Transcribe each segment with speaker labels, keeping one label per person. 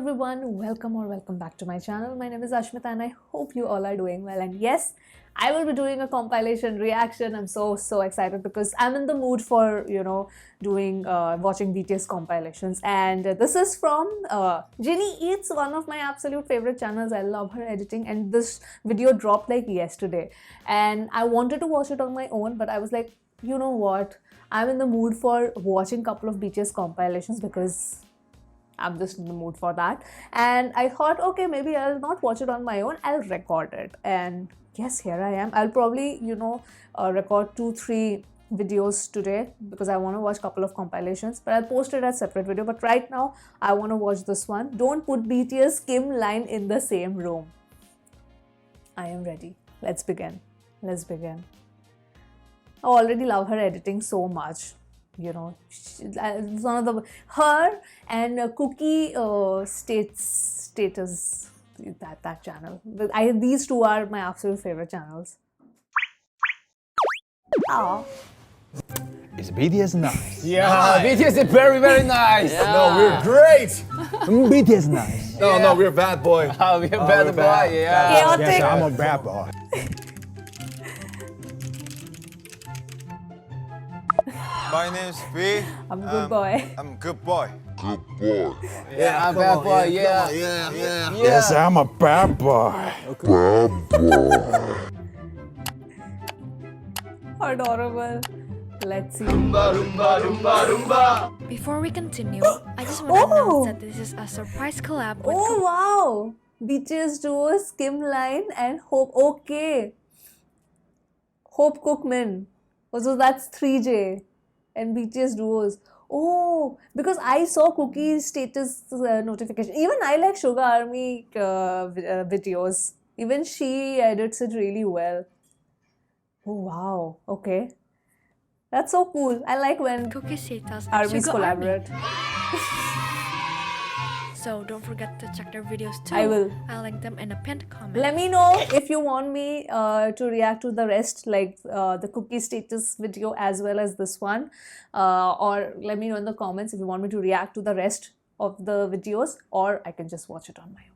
Speaker 1: everyone, welcome back to my channel. My name is Ashmita and I hope you all are doing well. And yes, I will be doing a compilation reaction. I'm so excited because I'm in the mood for doing watching BTS compilations. And this is from Jinny Eats, one of my absolute favorite channels. I love her editing, and this video dropped like yesterday. And I wanted to watch it on my own, but I was like, you know what? I'm in the mood for watching a couple of BTS compilations because I'm just in the mood for that. And I thought, okay, maybe I'll not watch it on my own, I'll record it. And yes, here I am. I'll probably, record 2-3 videos today because I want to watch a couple of compilations, but I'll post it as separate video. But right now, I want to watch this one. Don't put BTS Kim line in the same room. I am ready. Let's begin. I already love her editing so much. It's one of the her and Cookie status that channel. These two are my absolute favorite channels. Oh.
Speaker 2: Is BTS nice?
Speaker 3: Yeah, BTS is very nice.
Speaker 2: Yeah.
Speaker 3: No, we're great.
Speaker 2: BTS nice.
Speaker 3: No, we're bad boy.
Speaker 2: We're bad boy. Yeah.
Speaker 1: Chaotic.
Speaker 2: Yes, I'm a bad boy.
Speaker 4: My name's V.
Speaker 1: I'm a good boy.
Speaker 4: I'm good boy.
Speaker 3: Yeah, I'm bad boy. Yeah.
Speaker 2: Yes, I'm a bad boy.
Speaker 1: Adorable. Let's see.
Speaker 5: Before we continue, I just want to announce that this is a surprise collab with
Speaker 1: Oh wow! BTS duos Kim Line and Hope. Okay. Hope Cookman. So that's 3J and BTS duos. Oh, because I saw Cookie's status notification. Even I like Sugar Army videos. Even she edits it really well. Oh wow. Okay. That's so cool. I like when
Speaker 5: Cookie Status and
Speaker 1: armies
Speaker 5: Sugar Army.
Speaker 1: collaborate.
Speaker 5: So don't forget to check their videos too.
Speaker 1: I will.
Speaker 5: I'll link them in a pinned comment.
Speaker 1: Let me know if you want me to react to the rest, like the Cookie Status video as well as this one. Or let me know in the comments if you want me to react to the rest of the videos, or I can just watch it on my own.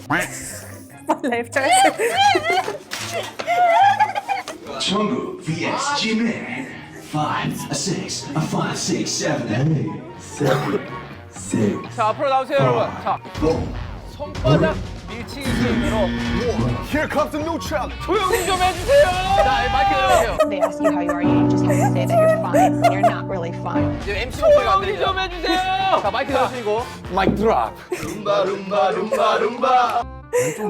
Speaker 1: My life choice.
Speaker 6: Jungkook vs Jimin. 5, 6, 5, 6, 7, 8, 7, 6.
Speaker 2: 자, 앞으로 나오세요, 여러분. 자, 손바닥 밀치기 게임으로
Speaker 3: Here comes the new challenge.
Speaker 2: 조용히 좀 해주세요. 자, 마이크 내려오세요.
Speaker 7: They ask you how you are, you just have to say that you're fine when you're not really fine.
Speaker 2: 이제 MC 목소리가 안 들리죠? 좀 해주세요. 자, 마이크 내려주시고 마이크 드랍.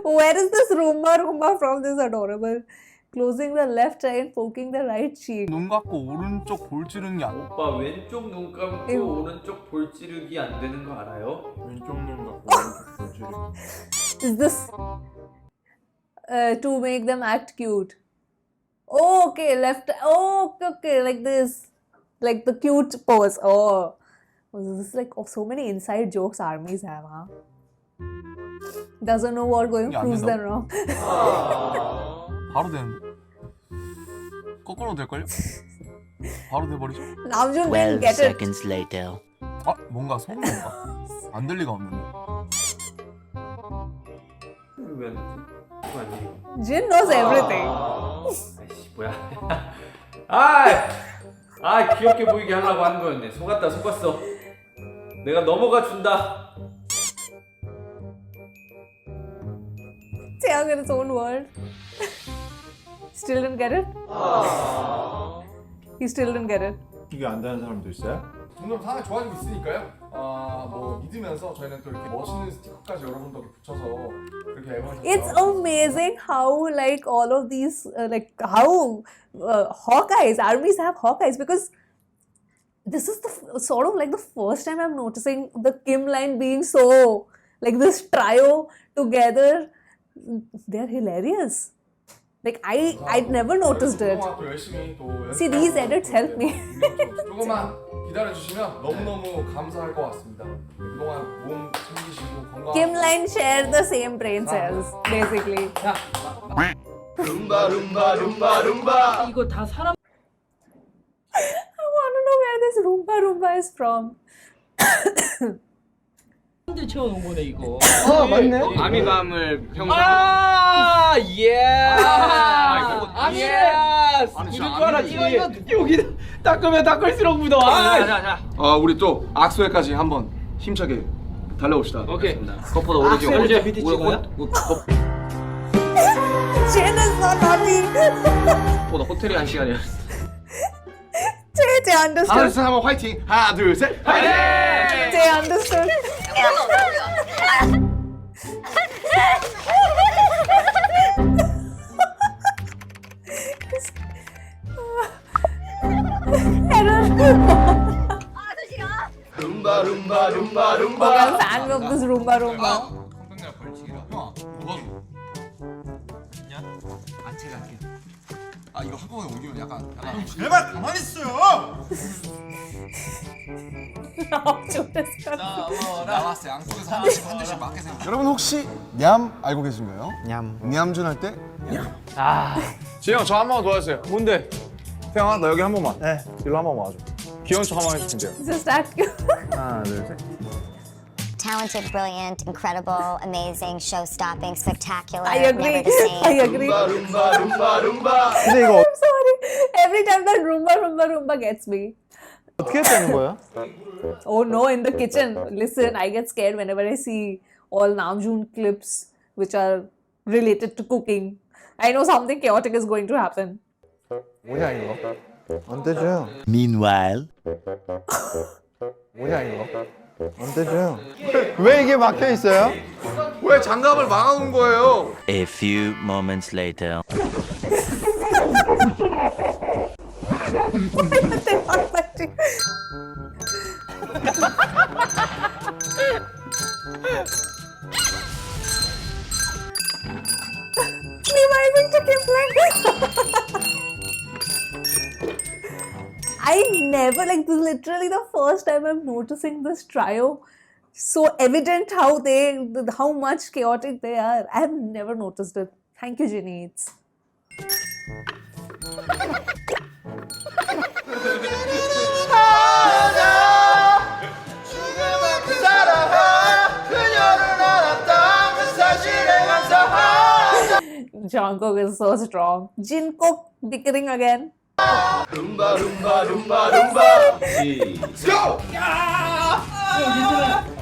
Speaker 1: Where is this Roomba from? This is adorable. Closing the left eye and poking the right cheek.
Speaker 8: 눈 감고 오른쪽 볼 찌르기 안
Speaker 9: 오빠 왼쪽 눈 감고
Speaker 1: 에휴.
Speaker 9: 오른쪽 볼 찌르기 안 되는 거 알아요?
Speaker 8: 왼쪽 눈 감고 오른쪽 볼 찌르기
Speaker 1: Is this to make them act cute? Oh, okay, left. Oh, okay, like this, like the cute pose. Oh, this is like so many inside jokes armies have, huh? Doesn't know what going
Speaker 8: 야, 안
Speaker 1: proves them
Speaker 8: 된다고?
Speaker 1: wrong.
Speaker 8: 바로 되는데 거꾸로 될걸요? 바로 돼버리죠?
Speaker 1: Namjoon didn't get it.
Speaker 10: later.
Speaker 8: 아 뭔가 소름 돋아 안 될 리가 없는데
Speaker 9: 왜안 되지? 그거 아니에요?
Speaker 1: Jin knows everything.
Speaker 9: 아이씨 뭐야 귀엽게 보이게 하려고 하는 거였네. 속았어. 내가 넘어가 준다.
Speaker 1: Sayang in its own word. Still didn't get it? He still didn't get it.
Speaker 3: 이게 안 되는 사람도 있어요?
Speaker 11: 점점 상황이 좋아지고 있으니까요. 뭐 믿으면서 저희는 또 이렇게 멋있는 스티커까지 여러분 덕에 붙여서 그렇게 앨범을
Speaker 1: It's amazing how like all of these how Hawkeyes, armies have Hawkeyes, because this is the sort of like the first time I'm noticing the Kim line being so like this trio together. They're hilarious. Like I'd never noticed it.
Speaker 11: 그동안 또 열심히 또
Speaker 1: See, these edits help me.
Speaker 11: 조금만 기다려주시면 너무너무 감사할 것 같습니다. 그동안 몸 챙기시고 건강.
Speaker 1: Kim line share the same brain cells, basically.
Speaker 9: 이거 다 사람
Speaker 1: I want to know where this Roomba Roomba is from.
Speaker 9: 들 채워놓은 거네 이거.
Speaker 2: 맞네. 아미감을 평상.
Speaker 9: 아 예.
Speaker 2: 아미.
Speaker 9: 예스.
Speaker 8: 아니,
Speaker 9: 이럴
Speaker 8: 진짜
Speaker 9: 줄 알았지.
Speaker 8: 아미네.
Speaker 9: 여기 닦으면 닦을수록 묻어.
Speaker 2: 자.
Speaker 8: 우리 또 악수회까지 한번 힘차게 달려봅시다.
Speaker 2: 오케이.
Speaker 9: 그것보다 오른쪽.
Speaker 2: 오른쪽
Speaker 9: 밑에 찍어요?
Speaker 1: Jane is not naughty.
Speaker 2: 보다 호텔이 한 시간이야.
Speaker 1: Jay understood.
Speaker 8: 하나, 한번 화이팅. 하나, 둘, 셋.
Speaker 2: 파이팅!
Speaker 1: Jay understood. Okay, I'm fan of this Roomba Roomba.
Speaker 8: 건강약 벌칙이라. 형아, 뭐가 줘? 아 이거 한꺼번에 옮기면 약간 제발 가만히 있어요. 나왔어요. 양쪽에서 한 대씩 맞게 생겼어.
Speaker 3: 여러분 혹시 냠 알고 계신가요? 냠준 할 때?
Speaker 11: 지영 저 한 번만 도와주세요.
Speaker 3: 뭔데?
Speaker 11: 태영아 나 여기 한 번만. 네. 일로 한 번만 와줘. 귀여운 척 한 번 해주시면 돼요.
Speaker 1: Just act cute.
Speaker 3: 하나, 둘, 셋.
Speaker 10: Talented, brilliant, incredible, amazing, show-stopping, spectacular,
Speaker 1: I agree.
Speaker 10: never the same.
Speaker 1: I agree.
Speaker 3: 근데 이거
Speaker 1: I'm sorry. Every time that Roomba Roomba Roomba gets me.
Speaker 3: 어떻게 되는 거야?
Speaker 1: Oh no, in the kitchen. Listen, I get scared whenever I see all Namjoon clips which are related to cooking. I know something chaotic is going to happen.
Speaker 3: 뭐냐 이거? 안 되죠.
Speaker 6: Meanwhile.
Speaker 3: 뭐냐 이거? 안 되죠. 왜 이게 막혀 있어요?
Speaker 8: 왜 장갑을 막아놓은 거예요?
Speaker 6: A few moments later.
Speaker 1: Reviving chicken flank. I never like this. Is literally the first time I'm noticing this trio. So evident how much chaotic they are. I have never noticed it. Thank you, Ginny. It's Jungkook is so strong. Jungkook bickering again.
Speaker 8: Let's go!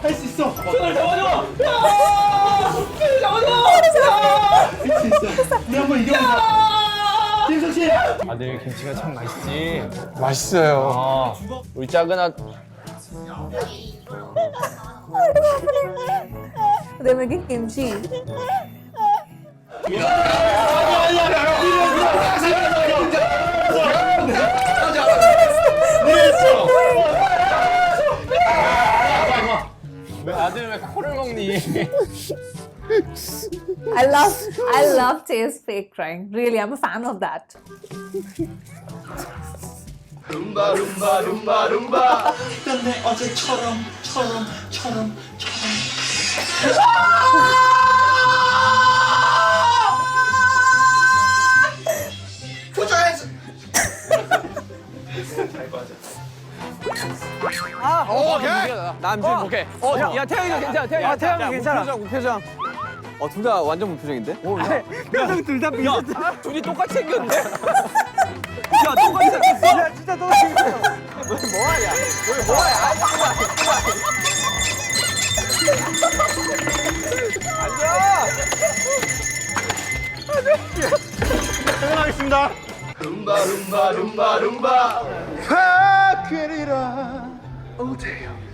Speaker 9: 할 수 있어. 손을 잡아줘. 우리 한번 이겨보자. 김성 씨.
Speaker 3: 아들 김치가 참 맛있지. 맛있어요. 우리 작은 아
Speaker 1: They're making kimchi.
Speaker 3: 왜 아들 왜 코를 먹니?
Speaker 1: I love Chase fake crying. Really, I'm a fan of that.
Speaker 6: 내 어제처럼.
Speaker 2: 남준 오케이. 야 태영이가 괜찮아. 태영이 괜찮아.
Speaker 3: 무표정. 둘 다 완전 무표정인데?
Speaker 9: 표정 둘 다 비슷해. 둘이 똑같이 생겼네. 야 똑같이 생겼어. 야 진짜 똑같이 생겼어.
Speaker 2: 뭐하냐?
Speaker 3: 퇴근하겠습니다.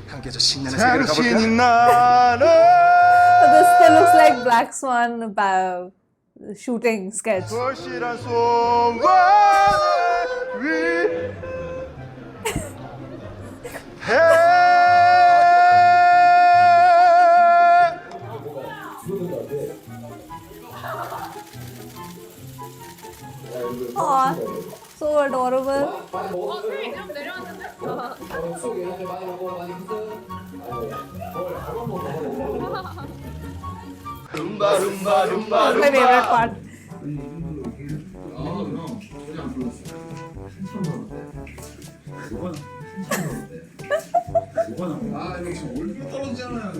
Speaker 8: 함께해서 신나는 세계를 가볼까?
Speaker 3: 당신이 나를
Speaker 1: This still looks like Black Swan shooting sketch.
Speaker 3: 거실한 소원을
Speaker 1: Aw, so adorable. That's my favorite part.
Speaker 8: 아 이거 지금 얼굴 떨어지잖아요.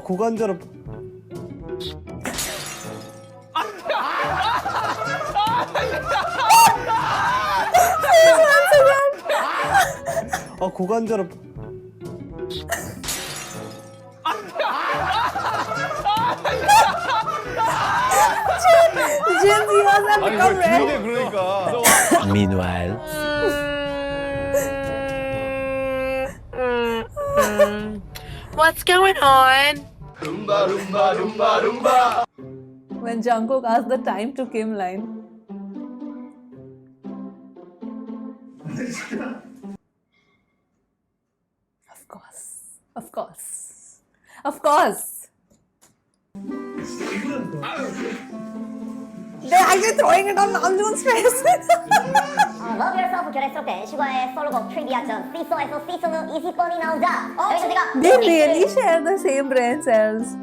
Speaker 9: 고관절 고관절
Speaker 1: Jin's ears have become red.
Speaker 11: 그러니까.
Speaker 6: Meanwhile.
Speaker 5: What's going on?
Speaker 1: When Jungkook asked the time to Kim line. Of course. Of course. Of course. They're actually throwing it on Namjoon's face.
Speaker 10: Love Yourself 결했을 슈가의 솔로곡 트리비아전 시소에서 시소는 20번이 나오자. 여기서 내가
Speaker 1: They really share the same brain cells.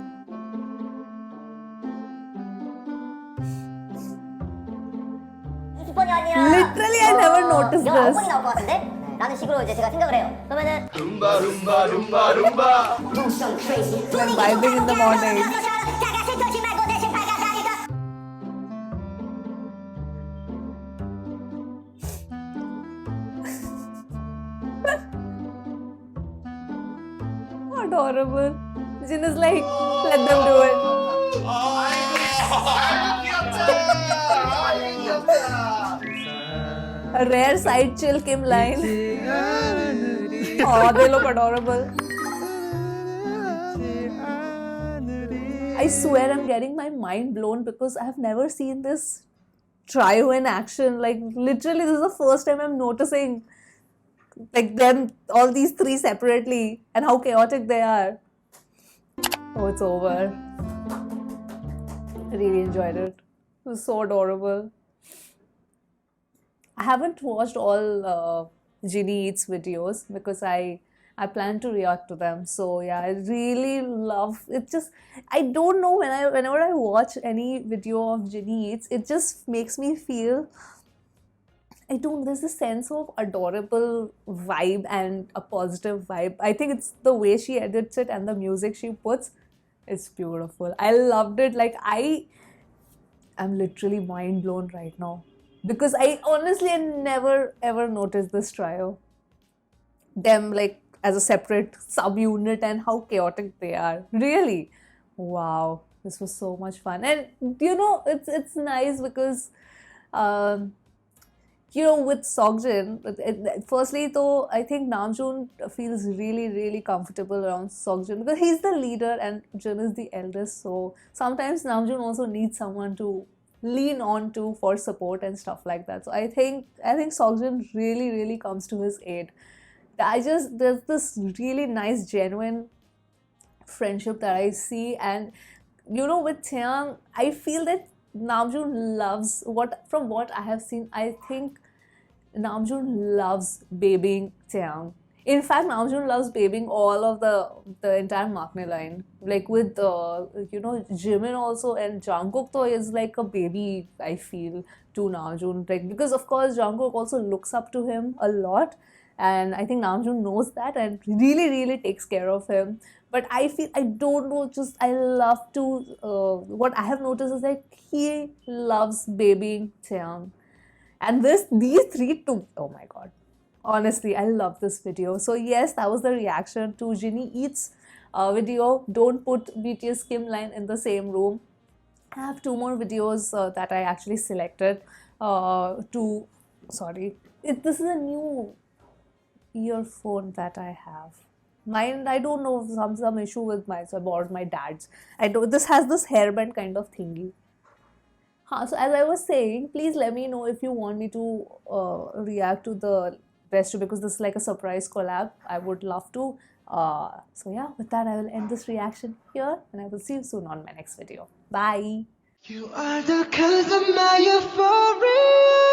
Speaker 1: Literally, I never noticed this.
Speaker 10: 9번이 나올 것 같은데? 라는 식으로 이제 제가 생각을 해요. 그러면은
Speaker 1: When vibing in the morning. Adorable. Jin is like, let them do it. A rare side chill Kim line. Oh, they look adorable. I swear I'm getting my mind blown because I've never seen this trio in action. Like literally, this is the first time I'm noticing like them, all these three separately, and how chaotic they are. Oh, it's over. I really enjoyed it. It was so adorable. I haven't watched all Ginny Eats videos because I plan to react to them. So yeah, I really love it. Just I don't know, whenever I watch any video of Ginny Eats, it just makes me feel, there's a sense of adorable vibe and a positive vibe. I think it's the way she edits it and the music she puts. It's beautiful. I loved it. Like I'm literally mind blown right now. Because I honestly never ever noticed this trio. Them like as a separate subunit and how chaotic they are. Really. Wow. This was so much fun. And you know, it's nice because you know, with Seokjin, firstly though, I think Namjoon feels really, really comfortable around Seokjin because he's the leader and Jin is the eldest. So sometimes Namjoon also needs someone to lean on to for support and stuff like that. So I think Seokjin really, really comes to his aid. There's this really nice, genuine friendship that I see, and you know, with Taeyang, I feel that Namjoon loves from what I have seen. I think Namjoon loves babying Taeyang. In fact, Namjoon loves babying all of the entire Maknae line. Like with you know, Jimin also, and Jungkook though is like a baby, I feel, to Namjoon. Like because of course Jungkook also looks up to him a lot, and I think Namjoon knows that and really, really takes care of him. But I feel, I don't know, just I love to, what I have noticed is like he loves babying Taeyang. And these three too, oh my god. Honestly, I love this video. So yes, that was the reaction to Ginny Eats video. Don't put BTS Kim line in the same room. I have two more videos that I actually selected this is a new earphone that I have. Mine, I don't know, some issue with mine, so I borrowed my dad's. This has this hairband kind of thingy. So as I was saying, please let me know if you want me to react to the rest, because this is like a surprise collab. I would love to. So yeah, with that I will end this reaction here, and I will see you soon on my next video. Bye.
Speaker 9: You are the cause of my euphoria.